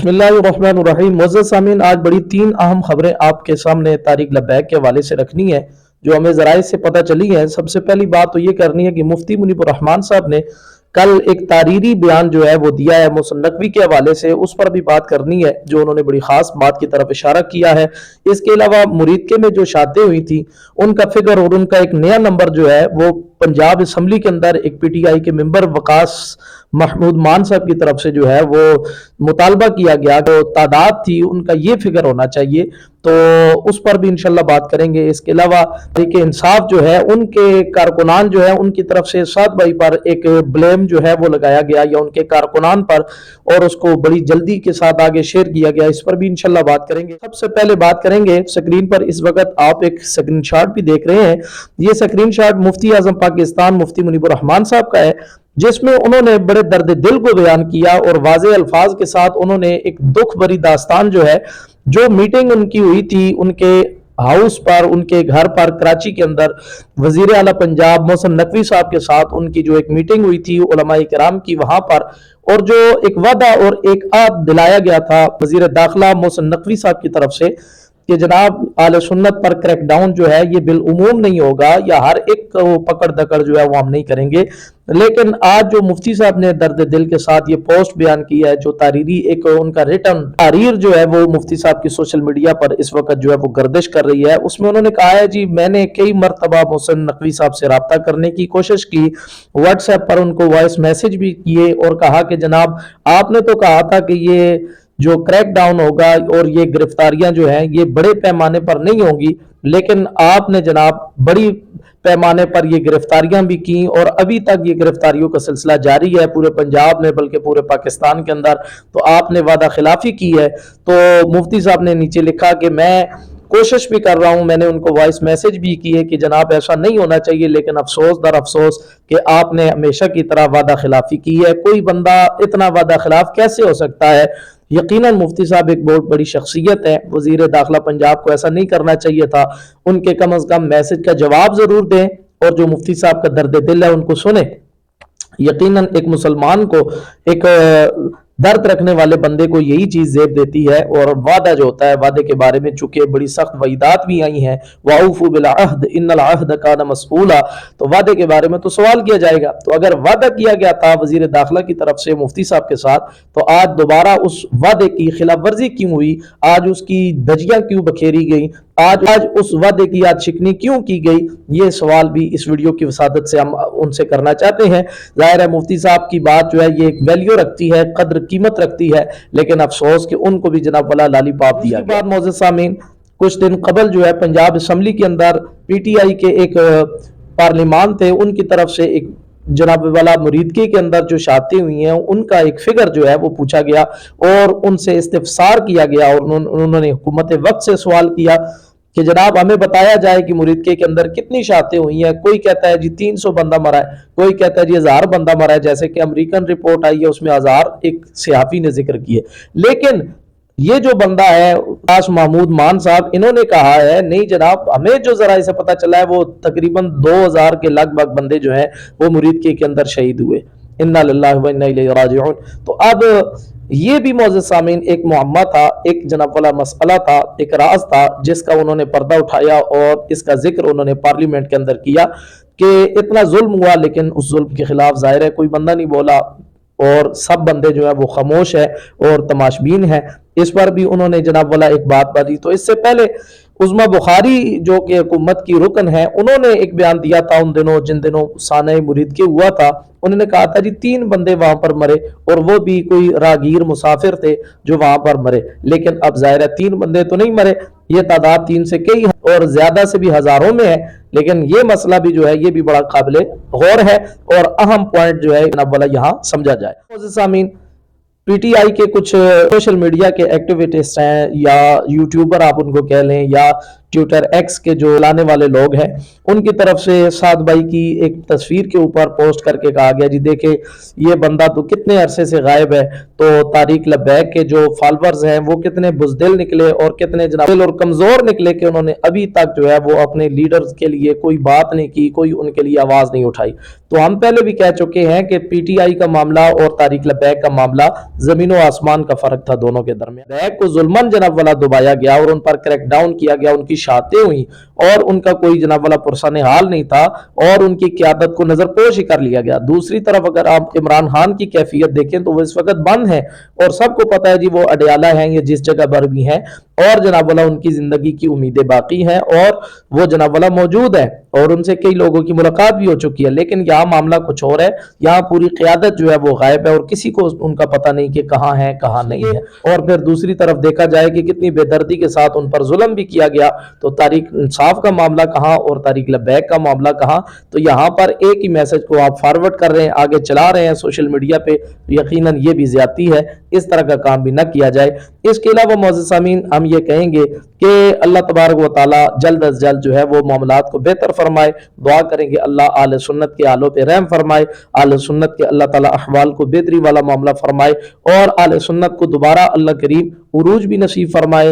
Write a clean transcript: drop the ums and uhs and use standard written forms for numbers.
बिस्मिल्लाहिर्रहमानिर्रहीम। मुअज़्ज़ज़ सामीन, आज बड़ी तीन अहम खबरें आपके सामने तारिक लब्बैक के हवाले से रखनी है जो हमें ज़राए से पता चली है। सबसे पहली बात तो ये करनी है कि मुफ्ती मुनीबुर रहमान साहब ने कल एक तारीरी बयान जो है वो दिया है मोहसिन नकवी के हवाले से, उस पर भी बात करनी है जो उन्होंने बड़ी खास बात की तरफ इशारा किया है। इसके अलावा मुरीदके में जो शादियां हुई थी उनका फिगर और उनका एक नया नंबर जो है वो पंजाब असम्बली के अंदर एक पीटीआई के मेंबर वकास महमूद मान साहब की तरफ से जो है वो मुतालबा किया गया, तो तादाद थी उनका ये फिगर होना चाहिए, तो उस पर भी इंशाल्लाह बात करेंगे। इसके अलावा तहरीक इंसाफ जो है उनके कारकुनान जो है उनकी तरफ से साद भाई पर एक ब्लेम जो है वो लगाया गया या उनके कारकुनान पर, और उसको बड़ी जल्दी के साथ आगे शेयर किया गया, इस पर भी इंशाल्लाह बात करेंगे। सबसे पहले बात करेंगे, स्क्रीन पर इस वक्त आप एक स्क्रीनशॉट भी देख रहे हैं। ये स्क्रीनशॉट मुफ्ती आजम पाकिस्तान मुफ्ती मुनीबुर रहमान साहब का है, जिसमें उन्होंने बड़े दर्द दिल को बयान किया और वाज़े अल्फाज के साथ उन्होंने एक दुख भरी दास्तान जो है, जो मीटिंग उनकी हुई थी उनके हाउस पर, उनके घर पर कराची के अंदर वजीर आला पंजाब मोहसिन नकवी साहब के साथ उनकी जो एक मीटिंग हुई थी उलमाए किराम की वहां पर, और जो एक वादा और एक आद दिलाया गया था वजीर दाखिला मोहसिन नकवी साहब की तरफ से कि जनाब आले सुन्नत पर क्रैकडाउन जो है ये बिल उमूम नहीं होगा या हर एक को पकड़ दकड़ जो है वो हम नहीं करेंगे। लेकिन आज जो मुफ्ती साहब ने दर्द दिल के साथ ये पोस्ट बयान किया है, जो तारीरी एक उनका रिटर्न तारीर जो है वो मुफ्ती साहब की सोशल मीडिया पर इस वक्त जो है वो गर्दिश कर रही है, उसमें उन्होंने कहा है जी मैंने कई मरतबा मोहसिन नकवी साहब से रब्ता करने की कोशिश की, व्हाट्सएप पर उनको वॉइस मैसेज भी किए और कहा कि जनाब आपने तो कहा था कि ये जो क्रैक डाउन होगा और ये गिरफ्तारियां जो हैं ये बड़े पैमाने पर नहीं होंगी, लेकिन आपने जनाब बड़ी पैमाने पर ये गिरफ्तारियां भी की और अभी तक ये गिरफ्तारियों का सिलसिला जारी है पूरे पंजाब में बल्कि पूरे पाकिस्तान के अंदर, तो आपने वादा खिलाफी की है। तो मुफ्ती साहब ने नीचे लिखा कि मैं कोशिश भी कर रहा हूं, मैंने उनको वॉइस मैसेज भी किए कि जनाब ऐसा नहीं होना चाहिए, लेकिन अफसोस दर अफसोस कि आपने हमेशा की तरह वादा खिलाफी की है। कोई बंदा इतना वादा खिलाफ कैसे हो सकता है? यकीनन मुफ्ती साहब एक बहुत बड़ी शख्सियत है, वजीर दाखिला पंजाब को ऐसा नहीं करना चाहिए था। उनके कम अज कम मैसेज का जवाब जरूर दें और जो मुफ्ती साहब का दर्द दिल है उनको सुने। यकीनन एक मुसलमान को, एक दर्द रखने वाले बंदे को यही चीज जेब देती है, और वादा जो होता है, वादे के बारे में चूंकि बड़ी सख्त वईदात भी आई हैं, वाउफू बिल अहद इन्नल अहद कान मसऊला, तो वादे के बारे में तो सवाल किया जाएगा। तो अगर वादा किया गया था वजीर दाखिला की तरफ से मुफ्ती साहब के साथ, तो आज दोबारा उस वादे की खिलाफ वर्जी क्यों हुई? आज उसकी धज्जियां क्यों बखेरी गई? आज उस वादे की याद शिकनी क्यों की गई? ये सवाल भी इस वीडियो की वसादत से हम उनसे करना चाहते हैं। जाहिर है मुफ्ती साहब की बात जो है ये एक वैल्यू रखती है, कद्र कीमत रखती है, लेकिन अफसोस कि उनको भी जनाब वाला लालीपाप दिया। बाद मौजूद सामीन, कुछ दिन कबल जो है पंजाब असम्बली के अंदर पीटीआई के एक पार्लिमान थे, उनकी तरफ से एक जनाब वाला मुरीदके के अंदर जो शादियां हुई हैं उनका एक फिगर जो है वो पूछा गया और उनसे इस्तिफसार किया गया, और उन्होंने हुकूमत वक्त से सवाल किया कि जनाब हमें बताया जाए कि मुरीदके के अंदर कितनी शादियां हुई हैं। कोई कहता है जी 300 बंदा मरा है, कोई कहता है जी 1000 बंदा मरा है, जैसे कि अमेरिकन रिपोर्ट आई है उसमें 1000 एक सहाफी ने जिक्र किए। लेकिन ये जो बंदा है वकास महमूद मान साहब, इन्होंने कहा है नहीं जनाब, हमें जो जरा इसे पता चला है वो तकरीबन 2000 के लगभग बंदे जो हैं वो मुरीदके के अंदर शहीद हुए। इन्ना लिल्लाहि व इन्ना इलैहि राजिऊन। तो अब ये भी मौजूद सामीन एक मुअम्मा था, एक जनाब वाला मसला था, एक राज था जिसका उन्होंने पर्दा उठाया और इसका जिक्र उन्होंने पार्लियामेंट के अंदर किया कि इतना जुल्म हुआ, लेकिन उस जुल्म के खिलाफ जाहिर है कोई बंदा नहीं बोला और सब बंदे जो है वो खामोश है और तमाशबीन है। इस पर भी उन्होंने जनाब वाला एक बात बाती। तो इससे पहले उस्मा बुखारी जो कि हुकूमत की रुकन है, उन्होंने एक बयान दिया था उन दिनों, जिन दिनों साने मुरीदके हुआ था, उन्होंने कहा था जी 3 बंदे वहां पर मरे और वो भी कोई रागीर मुसाफिर थे जो वहां पर मरे। लेकिन अब जाहिर है 3 बंदे तो नहीं मरे, ये तादाद 3 से कई और ज्यादा से भी हजारों में है। लेकिन ये मसला भी जो है ये भी बड़ा काबिले गौर है और अहम पॉइंट जो है जनाब वाला यहाँ समझा जाए। सामीन, पीटीआई के कुछ सोशल मीडिया के एक्टिविस्ट हैं या यूट्यूबर आप उनको कह लें या ट्विटर एक्स के जो चलाने वाले लोग हैं उनकी तरफ से साद भाई की एक तस्वीर के ऊपर पोस्ट करके कहा गया जी देखे ये बंदा तो कितने अरसे से गायब है। तो तारिक लब्बैक के जो फॉलोअर्स हैं वो कितने बुजदिल निकले और कितने जनाब और कमजोर निकले कि उन्होंने अभी तक जो है वो अपने लीडर्स के लिए कोई बात नहीं की, कोई उनके लिए आवाज नहीं उठाई। तो हम पहले भी कह चुके हैं कि पीटीआई का मामला और तारिक लब्बैक का मामला जमीन और आसमान का फर्क था दोनों के दरमियान। लब्बैक को जुल्मन जनाब वाला दबाया गया और उन पर क्रैकडाउन किया गया, उनकी शातें हुई और उनका कोई जनाब वाला पुरसान हाल नहीं था और उनकी क्यादत को नजरपोश ही कर लिया गया। दूसरी तरफ अगर आप इमरान खान की कैफियत देखें तो वो इस वक्त बंद है और सबको पता है जी वो अडयाला हैं या जिस जगह पर भी हैं और जनाब वाला उनकी जिंदगी की उम्मीदें बाकी हैं और वो जनाब वाला मौजूद है और उनसे कई लोगों की मुलाकात भी हो चुकी है। लेकिन यहाँ मामला कुछ और है, यहाँ पूरी क़यादत जो है वो गायब है और किसी को उनका पता नहीं कि कहाँ है कहाँ नहीं है। और फिर दूसरी तरफ देखा जाए कि कितनी बेदर्दी के साथ उन पर जुल्म भी किया गया, तो तारिक इंसाफ का मामला कहाँ और तारिक लब्बैक का मामला कहाँ। तो यहाँ पर एक ही मैसेज को आप फॉरवर्ड कर रहे हैं, आगे चला रहे हैं सोशल मीडिया पे, यकीनन ये भी ज्यादती है, इस तरह का काम भी न किया जाए। इसके अलावा मौजूद सामीन हम ये कहेंगे कि अल्लाह तबारक व तआला जल्द अज जल्द जो है वो मामलात को बेहतर फरमाए। दुआ करेंगे अल्लाह आले सुन्नत के आलों पे रहम फरमाए, आले सुन्नत के अल्लाह ताला अहवाल को बेहतरी वाला मामला फरमाए और आले सुन्नत को दोबारा अल्लाह करीम उरूज भी नसीब फरमाए।